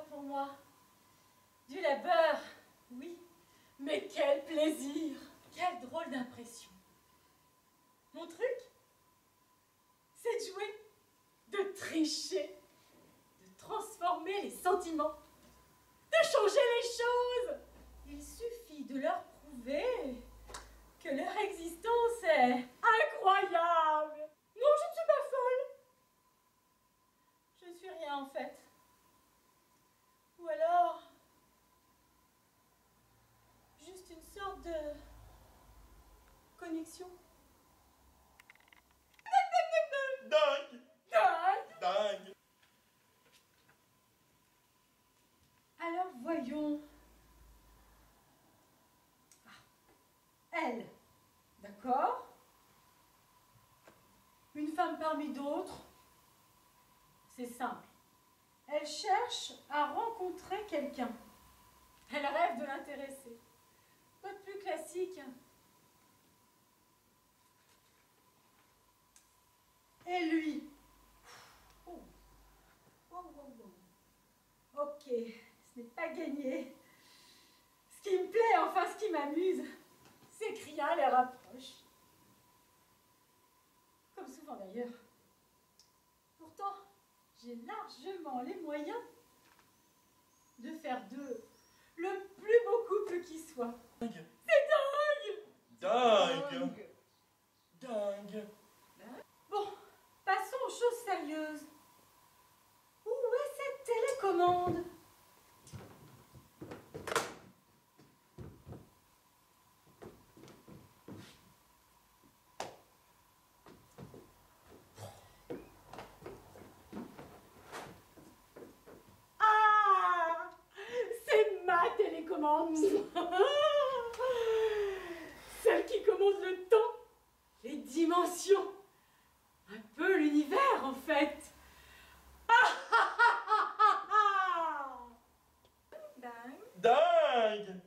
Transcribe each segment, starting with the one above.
labeur pour moi. Du labeur, oui. Mais quel plaisir! Quelle drôle d'impression. Mon truc, c'est de jouer, de tricher, de transformer les sentiments, de changer les choses. Il suffit de leur prouver que leur existence est incroyable. Non, je ne suis pas folle. Je ne suis rien en fait. Ou alors, juste une sorte de connexion. Dingue! Dingue! Dingue! Alors voyons. Ah, elle, d'accord? Une femme parmi d'autres. C'est simple. Elle cherche à rencontrer quelqu'un. Elle rêve de l'intéresser. Quoi de plus classique? Et lui? Oh. Oh, oh, oh. Ok, ce n'est pas gagné. Ce qui me plaît, enfin ce qui m'amuse, c'est que rien les rapproche. Comme souvent d'ailleurs. Pourtant, j'ai largement les moyens de faire d'eux le plus beau couple qui soit. Dingue! C'est dingue! Dingue! Dingue! Bon, passons aux choses sérieuses. Où est cette télécommande? Ah! C'est ma télécommande! Celle qui commande le temps, les dimensions, un peu l'univers en fait. Dingue. Dingue!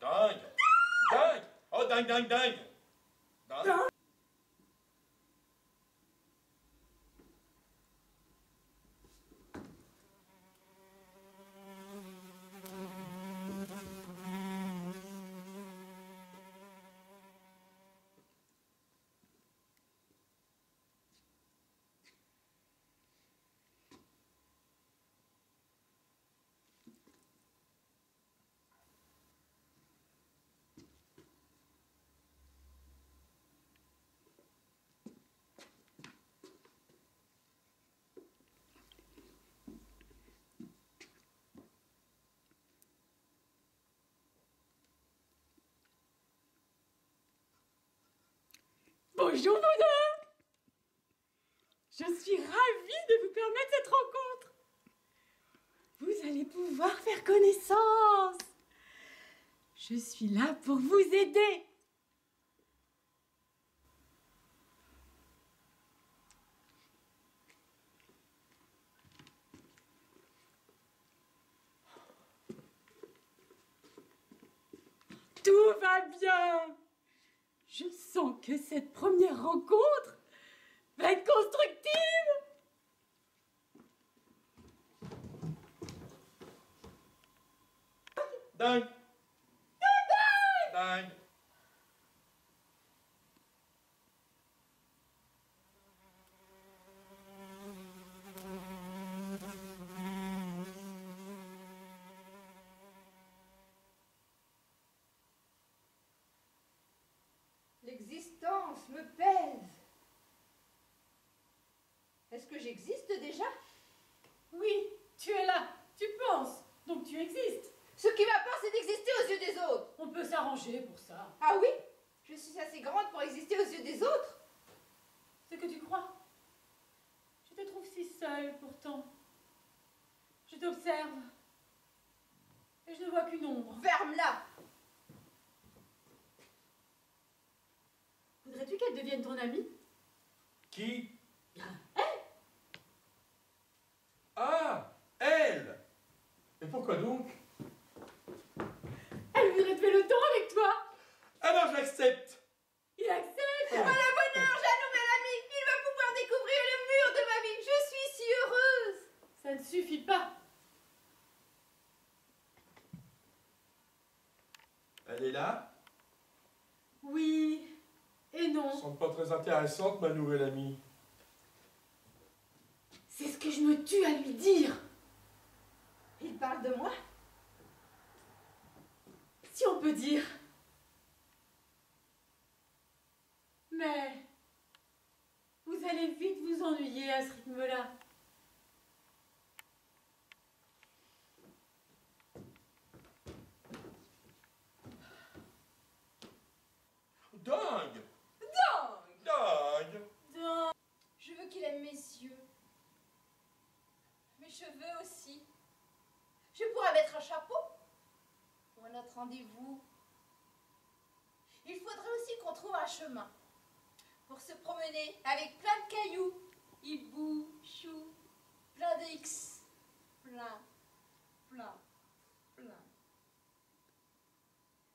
Dingue! Dingue! Oh, dingue, dingue, dingue! Dingue! Bonjour vous deux! Je suis ravie de vous permettre cette rencontre. Vous allez pouvoir faire connaissance. Je suis là pour vous aider. Tout va bien. Je sens que cette première rencontre va être constructive. Dingue. Dingue. L'existence me pèse. Est-ce que j'existe déjà? Oui, tu es là, tu penses, donc tu existes. Ce qui m'apporte, c'est d'exister aux yeux des autres. On peut s'arranger pour ça. Ah oui? Je suis assez grande pour exister aux yeux des autres. C'est que tu crois. Je te trouve si seule pourtant. Je t'observe. Et je ne vois qu'une ombre. Ferme-la. Voudrais-tu qu'elle devienne ton amie? Qui? Elle. Ah, elle. Et pourquoi donc? Elle voudrait tuer le temps avec toi. Alors j'accepte. Il accepte. Oh, le bonheur, j'ai un nouvel ami. Il va pouvoir découvrir le mur de ma vie. Je suis si heureuse. Ça ne suffit pas. Elle est là? Oui et non. Elle semble pas très intéressante, ma nouvelle amie. C'est ce que je me tue à lui dire. Il parle de moi? Si on peut dire. Mais vous allez vite vous ennuyer à ce rythme-là. Dingue. Dingue. Dingue. Je veux qu'il aime mes yeux. Mes cheveux aussi. Je pourrais mettre un chapeau pour notre rendez-vous. Il faudrait aussi qu'on trouve un chemin pour se promener avec plein de cailloux. Hibou, chou, plein de X. Plein.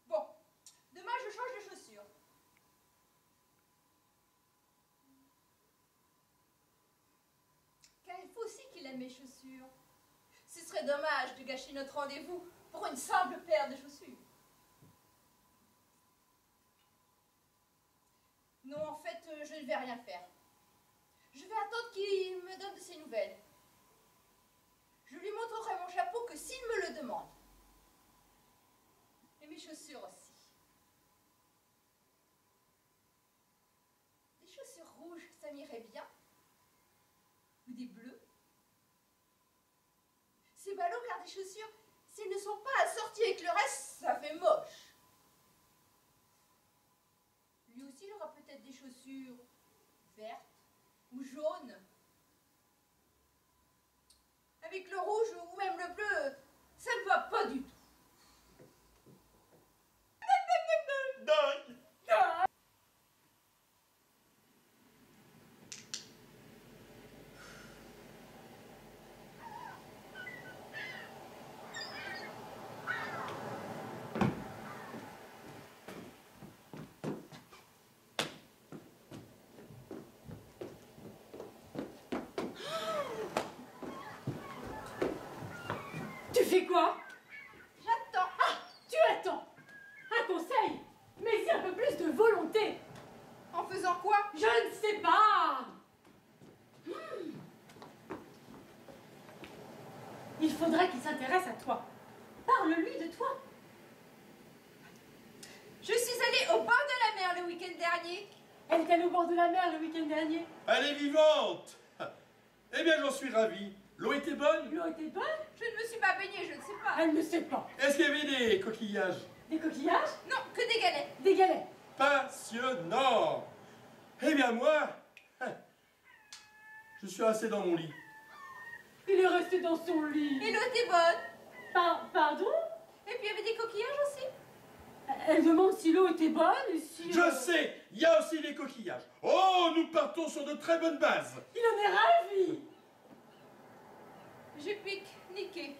Bon, demain je change de chaussures. Car il faut aussi qu'il aime mes chaussures. Ce serait dommage de gâcher notre rendez-vous pour une simple paire de chaussures. Non, en fait, je ne vais rien faire. Je vais attendre qu'il me donne de ses nouvelles. Je lui montrerai mon chapeau que s'il me le demande. Et mes chaussures aussi. Des chaussures rouges, ça m'irait bien. Ou des bleus. C'est ballot car des chaussures, s'ils ne sont pas assortis avec le reste, ça fait moche. Lui aussi, il aura peut-être des chaussures vertes ou jaunes. Avec le rouge ou même le bleu, ça ne va pas du tout. Dingue. Tu fais quoi? J'attends. Ah, tu attends. Un conseil, mais y a un peu plus de volonté. En faisant quoi? Je ne sais pas. Il faudrait qu'il s'intéresse à toi. Parle-lui de toi. Je suis allée au bord de la mer le week-end dernier. Elle est allée au bord de la mer le week-end dernier. Elle est vivante. Eh bien, j'en suis ravi. L'eau était bonne? L'eau était bonne? Je ne me suis pas baignée, je ne sais pas. Elle ne sait pas. Est-ce qu'il y avait des coquillages? Des coquillages? Non, que des galets. Des galets. Passionnant. Eh bien, moi, je suis resté dans mon lit. Il est resté dans son lit. Et l'eau était bonne. Pardon? Et puis il y avait des coquillages aussi. Elle demande si l'eau était bonne et si... Je sais, il y a aussi des coquillages. Oh, nous partons sur de très bonnes bases. Il en est ravi. J'ai pique-niqué.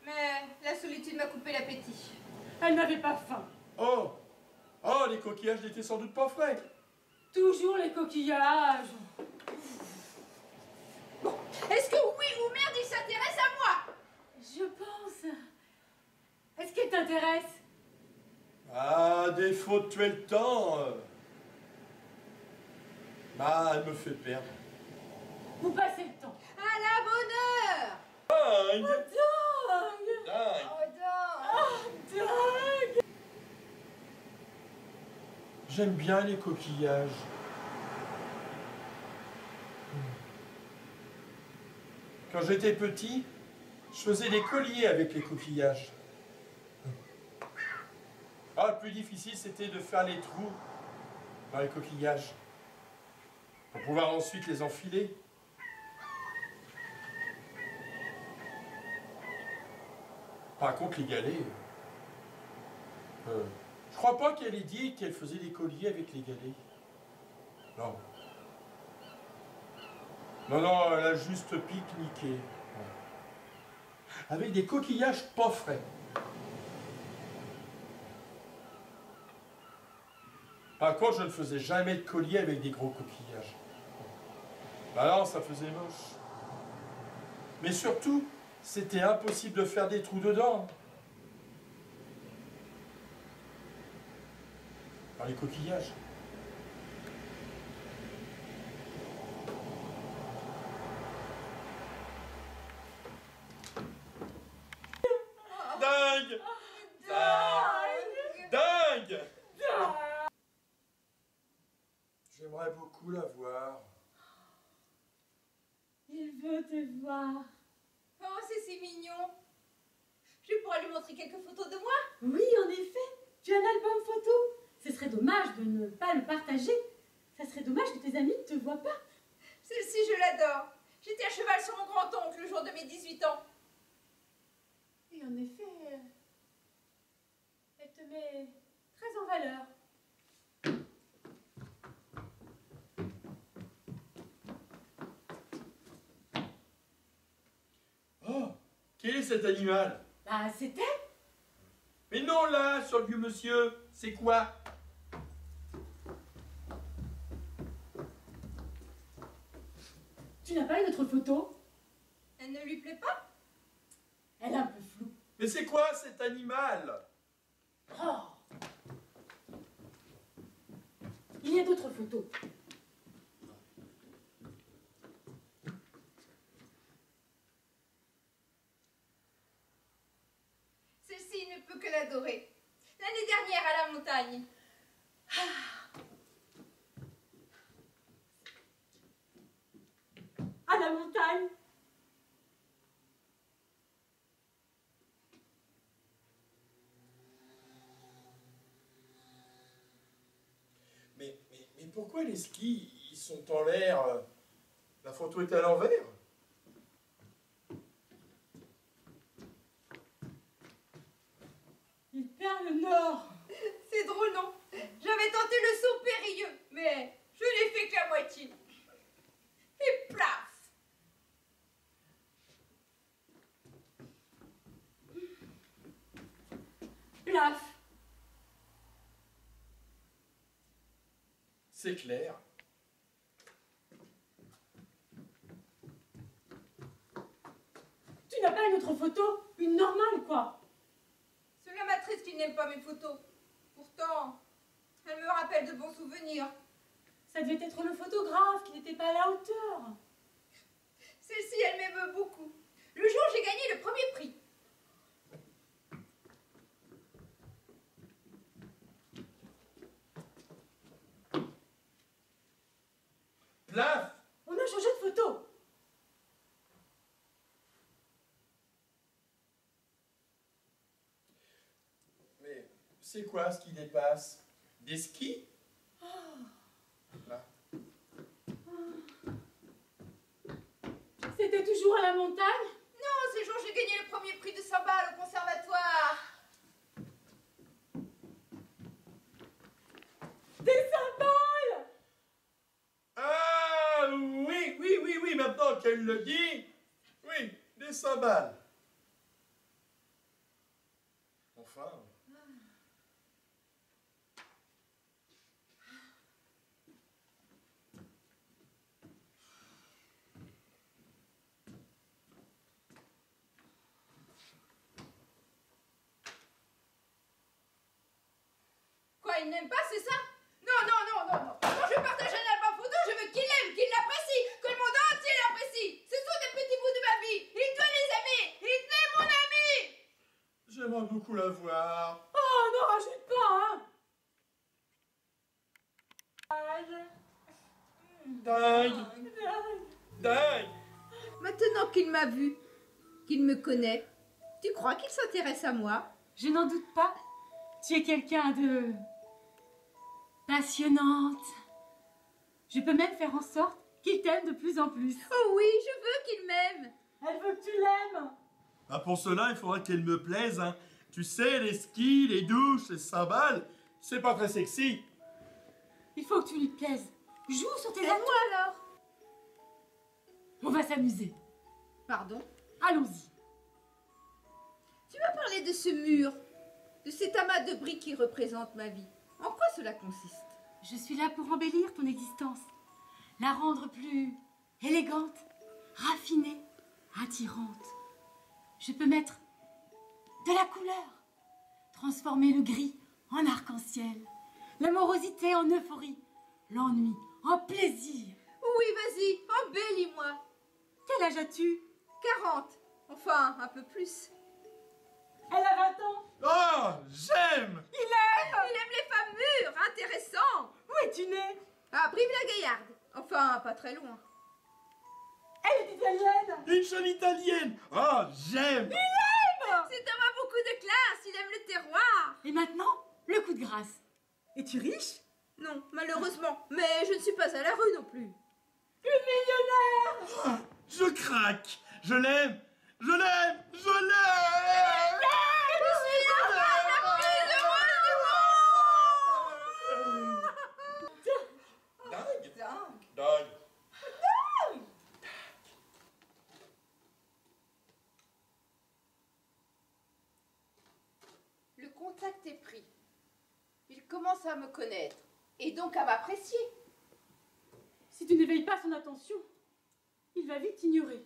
Mais la solitude m'a coupé l'appétit. Elle n'avait pas faim. Oh, les coquillages n'étaient sans doute pas frais. Toujours les coquillages. Bon, est-ce que oui ou merde il s'intéresse à moi? Je pense... Est-ce qu'elle t'intéresse? À défaut de tuer le temps, elle me fait perdre. Vous passez le temps. À la bonne heure. Dingue! Dingue! Dingue! Oh, dingue. Oh, dingue! J'aime bien les coquillages. Quand j'étais petit, je faisais des colliers avec les coquillages. Le plus difficile, c'était de faire les trous dans les coquillages pour pouvoir ensuite les enfiler. Par contre, les galets, je crois pas qu'elle ait dit qu'elle faisait des colliers avec les galets. Non. Non, elle a juste pique-niqué. Avec des coquillages pas frais. Par contre, je ne faisais jamais de collier avec des gros coquillages. Non, ça faisait moche. Mais surtout, c'était impossible de faire des trous dedans. Dans les coquillages. Dingue! Dingue! Dingue! Dingue! J'aimerais beaucoup la voir. Il veut te voir. Oh, c'est si mignon. Je pourrais lui montrer quelques photos de moi. Oui, en effet. Tu as un album photo. Ce serait dommage de ne pas le partager. Ça serait dommage que tes amis ne te voient pas. Celle-ci, je l'adore. J'étais à cheval sur mon grand-oncle le jour de mes 18 ans. Et en effet, elle te met très en valeur. Oh, quel est cet animal? Bah, c'était. Mais non, là, sur le vieux monsieur, c'est quoi? Tu n'as pas une autre photo? Elle ne lui plaît pas? Elle est un peu floue. Mais c'est quoi cet animal? Oh. Il y a d'autres photos. Celle-ci ne peut que l'adorer. L'année dernière à la montagne. À la montagne. Mais pourquoi les skis, ils sont en l'air? La photo est à l'envers? Il perd le nord. C'est drôle, non? J'avais tenté le saut périlleux, mais je n'ai fait que la moitié. Et plaf! Plaf. C'est clair. Tu n'as pas une autre photo? Une normale, quoi. Cela m'attriste qu'il n'aime pas mes photos. Pourtant, elle me rappelle de bons souvenirs. Ça devait être le photographe qui n'était pas à la hauteur. Celle-ci, elle m'aime beaucoup. Le jour où j'ai gagné le premier prix. Plaf! On a changé de photo. Mais c'est quoi ce qui dépasse? Des skis? Là. C'était toujours à la montagne? Non, c'est le jour où j'ai gagné le premier prix de cymbales au conservatoire. Des cymbales! Ah oui, maintenant qu'elle le dit, oui, des cymbales. Enfin. n'aime pas, c'est ça? Non, non, non, non, non. Quand je partage un album photo, je veux qu'il l'aime, qu'il l'apprécie, que le monde entier l'apprécie. Ce sont des petits bouts de ma vie. Il doit les aimer. Il est mon ami. J'aimerais beaucoup la voir. Oh, n'en rajoute pas, hein. Dingue. Dingue. Maintenant qu'il m'a vu, qu'il me connaît, tu crois qu'il s'intéresse à moi? Je n'en doute pas. Tu es quelqu'un de passionnante. Je peux même faire en sorte qu'il t'aime de plus en plus. Oh oui, je veux qu'il m'aime. Elle veut que tu l'aimes. Ah, pour cela, il faudra qu'elle me plaise, hein. Tu sais, les skis, les douches, les cymbales, c'est pas très sexy. Il faut que tu lui plaises. Joue sur tes Et atouts. moi alors? On va s'amuser. Pardon? Allons-y. Tu m'as parlé de ce mur, de cet amas de briques qui représente ma vie. En quoi cela consiste? Je suis là pour embellir ton existence. La rendre plus élégante, raffinée, attirante. Je peux mettre de la couleur. Transformer le gris en arc-en-ciel. L'amorosité en euphorie. L'ennui en plaisir. Oui, vas-y, embellis-moi. Quel âge as-tu? 40, enfin un peu plus. Elle a 20 ans. Oh, j'aime. Il aime les femmes mûres, intéressant. Où es-tu née? À Brive-la-Gaillarde, enfin pas très loin. Elle est italienne. Une jeune italienne. Oh, j'aime. Cet homme a beaucoup de classe, il aime le terroir. Et maintenant, le coup de grâce. Es-tu riche? Non, malheureusement, mais je ne suis pas à la rue non plus. Une millionnaire. Ah, je craque. Je l'aime. Je l'aime. Je l'aime. Je suis la femme la plus heureuse du monde. Dingue. Dingue. Dingue. Le contact est pris. Il commence à me connaître et donc à m'apprécier. Si tu n'éveilles pas son attention, il va vite t'ignorer.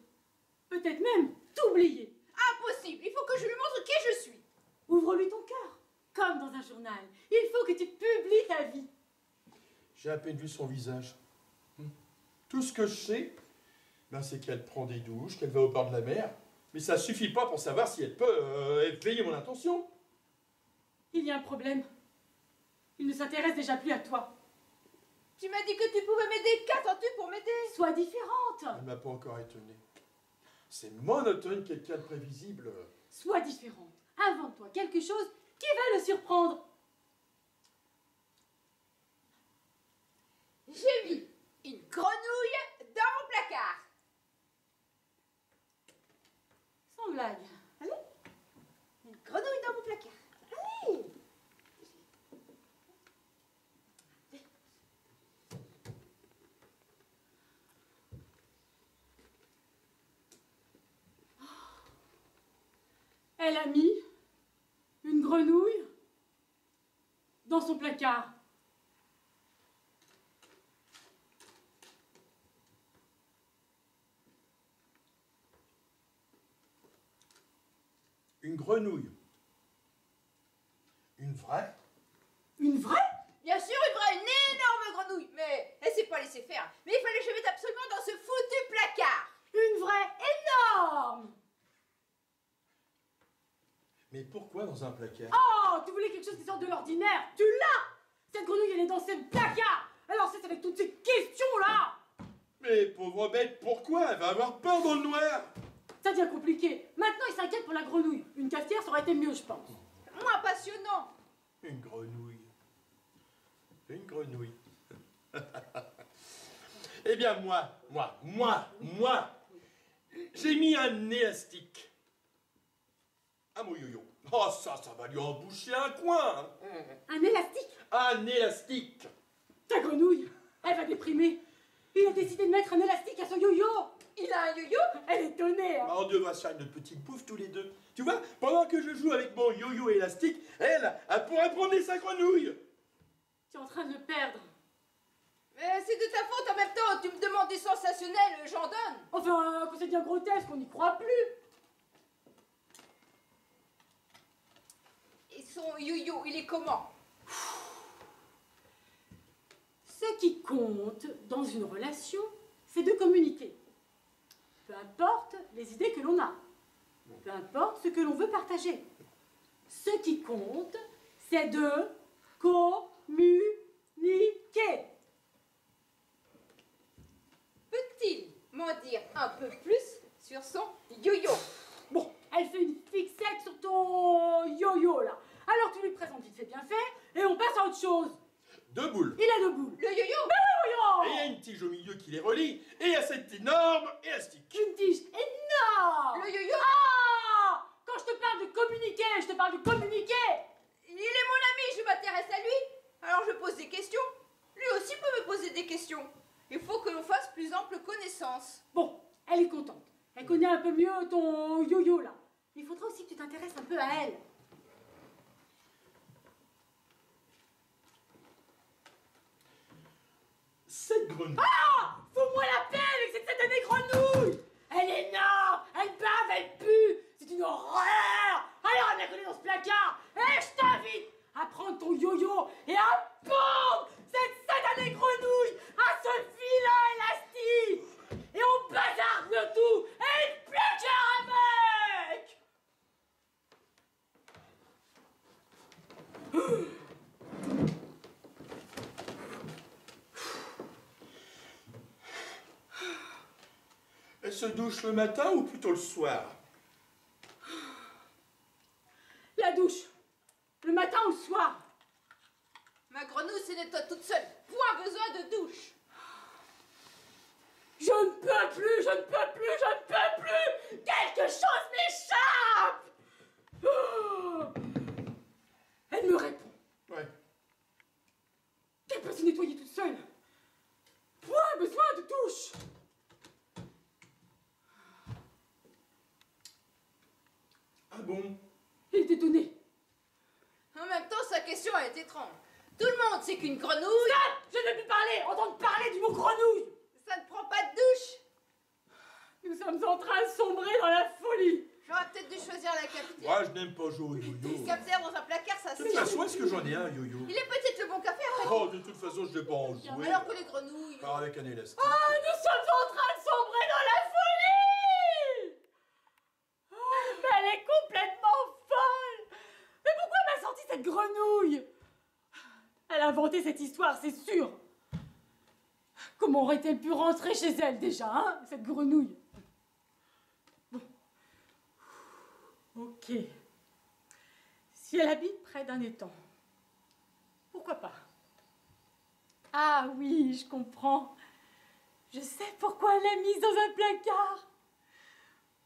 Peut-être même t'oublier. Impossible, il faut que je lui montre qui je suis. Ouvre-lui ton cœur, comme dans un journal. Il faut que tu publies ta vie. J'ai à peine vu son visage. Tout ce que je sais, ben, c'est qu'elle prend des douches, qu'elle va au bord de la mer. Mais ça suffit pas pour savoir si elle peut éveiller mon attention. Il y a un problème. Il ne s'intéresse déjà plus à toi. Tu m'as dit que tu pouvais m'aider. Qu'attends-tu pour m'aider? Sois différente. Elle m'a pas encore étonné. C'est monotone, quelqu'un de prévisible. Sois différente. Invente-toi quelque chose qui va le surprendre. J'ai mis une grenouille dans mon placard. Sans blague. Allez, une grenouille dans mon placard. Allez. Elle a mis une grenouille dans son placard. Une grenouille. Une vraie? Une vraie? Bien sûr, une vraie, une énorme grenouille. Mais elle s'est pas laissée faire. Mais il fallait que je mette absolument dans ce foutu placard. Une vraie énorme! Mais pourquoi dans un placard? Oh, tu voulais quelque chose qui sort de l'ordinaire? Tu l'as! Cette grenouille, elle est dans ce placard! Alors c'est avec toutes ces questions-là! Mais pauvre bête, pourquoi? Elle va avoir peur dans le noir. Ça devient compliqué. Maintenant, il s'inquiète pour la grenouille. Une cafetière, ça aurait été mieux, je pense. Moins passionnant. Une grenouille. Une grenouille. Eh bien, moi, j'ai mis un élastique à mon yo-yo. Oh, ça va lui emboucher un coin. Un élastique? Un élastique. Ta grenouille, elle va déprimer. Il a décidé de mettre un élastique à son yo-yo. Il a un yo-yo? Elle est étonnée. Bah, on devrait se faire une petite bouffe tous les deux. Tu vois, pendant que je joue avec mon yo-yo élastique, elle pourrait promener sa grenouille. Tu es en train de le perdre. Mais c'est de ta faute en même temps. Tu me demandes des sensationnels, j'en donne. Enfin, quand c'est bien grotesque, on n'y croit plus. Et son yo-yo, il est comment? qui compte dans une relation, c'est de communiquer. Peu importe les idées que l'on a, peu importe ce que l'on veut partager. Ce qui compte, c'est de communiquer. Peut-il m'en dire un peu plus sur son yo-yo? Bon, elle fait une fixette sur ton yo-yo là. Alors tu lui présentes vite fait bien fait et on passe à autre chose. 2 boules. Il a 2 boules. Le yo-yo? Et il y a une tige au milieu qui les relie, et il y a cette énorme élastique. Une tige énorme. Le yo-yo? Ah! Quand je te parle de communiquer, je te parle de communiquer. Il est mon ami, je m'intéresse à lui. Alors je pose des questions. Lui aussi peut me poser des questions. Il faut que l'on fasse plus ample connaissance. Bon, elle est contente. Elle connaît un peu mieux ton yo-yo là. Il faudra aussi que tu t'intéresses un peu à elle. Cette grenouille. Ah! Fous-moi la paix avec cette satanée grenouille! Elle est énorme! Elle bave, elle pue! C'est une horreur! Alors elle la connaît dans ce placard! Et je t'invite à prendre ton yo-yo et à pendre cette satanée grenouille à ce vilain élastique! Et on bazarde le tout! Et une placard avec! Elle se douche le matin ou plutôt le soir? La douche! Le matin ou le soir! Ma grenouille se nettoie toute seule. Point besoin de douche. Je ne peux plus, je ne peux plus, je ne peux plus! Quelque chose m'échappe! Oh. Elle me répond. Ouais. Qu'elle peut se nettoyer toute seule. Point besoin de douche. Ah bon? Il est étonné. En même temps, sa question est étrange. Tout le monde sait qu'une grenouille, Stop! Je ne veux plus parler, entendre parler du mot grenouille. ça ne prend pas de douche. Nous sommes en train de sombrer dans la folie. J'aurais peut-être dû choisir la cafetière. Moi, je n'aime pas jouer au yo-yo. Cafetière dans un placard, ça De toute sert. façon, est-ce que j'en ai un yo-yo? Il est peut-être le bon café après. Oh, de toute façon, je vais pas en jouer. Alors que les grenouilles. Pas avec un élastique. Ah, nous sommes en train de sombrer dans la folie. Oh, mais elle est complètement folle. Mais pourquoi m'a sorti cette grenouille? Elle a inventé cette histoire, c'est sûr. Comment aurait-elle pu rentrer chez elle déjà, hein, cette grenouille? Bon. Ok. Si elle habite près d'un étang, pourquoi pas? Ah oui, je comprends. Je sais pourquoi elle l'a mise dans un placard.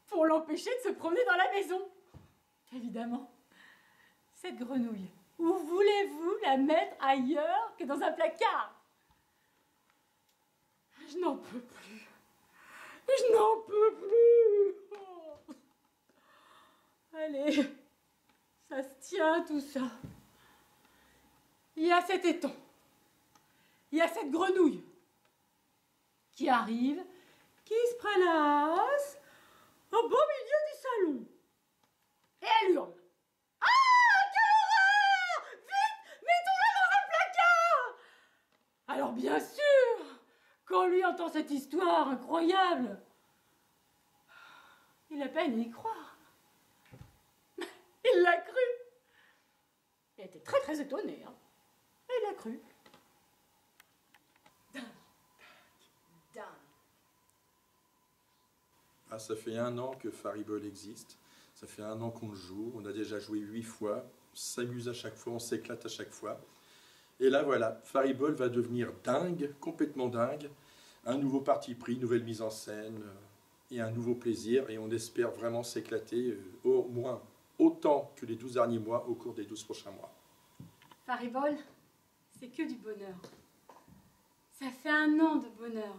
Pour l'empêcher de se promener dans la maison. Évidemment. Cette grenouille, où voulez-vous la mettre ailleurs que dans un placard? Je n'en peux plus. Je n'en peux plus. Oh. Allez, ça se tient tout ça. Il y a cet étang. Il y a cette grenouille qui arrive, qui se prélasse au beau milieu du salon. Et elle hurle. Ah, quelle horreur! Vite, mettons-la dans un placard! Alors bien sûr, quand lui entend cette histoire incroyable, il a peine à y croire. Il l'a cru. Il était très très étonné. Hein. Et il l'a cru. Dingue. Ah, ça fait 1 an que Faribol existe. Ça fait 1 an qu'on le joue. On a déjà joué 8 fois. On s'amuse à chaque fois, on s'éclate à chaque fois. Et là, voilà, Faribol va devenir dingue, complètement dingue. Un nouveau parti pris, nouvelle mise en scène et un nouveau plaisir. Et on espère vraiment s'éclater au moins autant que les 12 derniers mois au cours des 12 prochains mois. Faribol, c'est que du bonheur. Ça fait 1 an de bonheur.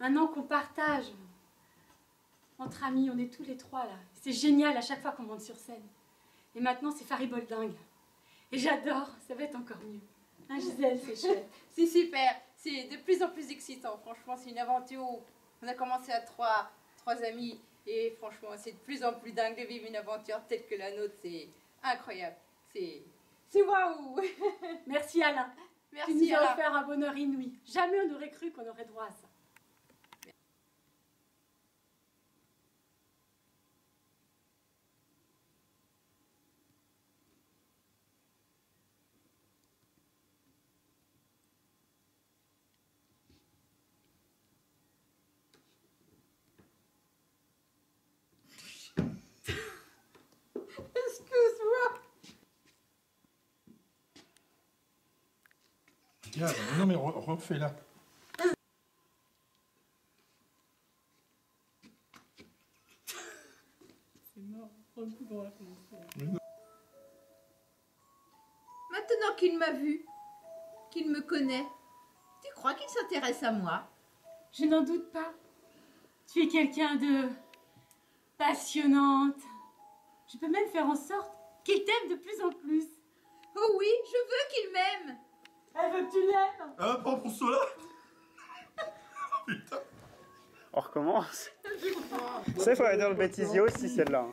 1 an qu'on partage. Entre amis, on est tous les 3 là. C'est génial à chaque fois qu'on monte sur scène. Et maintenant, c'est Faribol dingue. Et j'adore, ça va être encore mieux. Hein, Gisèle, c'est chouette. C'est super. C'est de plus en plus excitant. Franchement, c'est une aventure où on a commencé à 3 amis. Et franchement, c'est de plus en plus dingue de vivre une aventure telle que la nôtre. C'est incroyable. C'est waouh. Merci Alain. Tu Merci nous as Alain. offert un bonheur inouï. Jamais on n'aurait cru qu'on aurait droit à ça. Excuse-moi. Regarde, non mais refais-la. C'est mort. Prends le coup dans la commencer. Maintenant qu'il m'a vu, qu'il me connaît, tu crois qu'il s'intéresse à moi? Je n'en doute pas. Tu es quelqu'un de passionnante. Je peux même faire en sorte qu'il t'aime de plus en plus. Oh oui, je veux qu'il m'aime. Elle veut que tu l'aimes. Ah, pas pour cela. Putain. On recommence. Ça, il faudrait dire le bêtisier aussi, celle-là.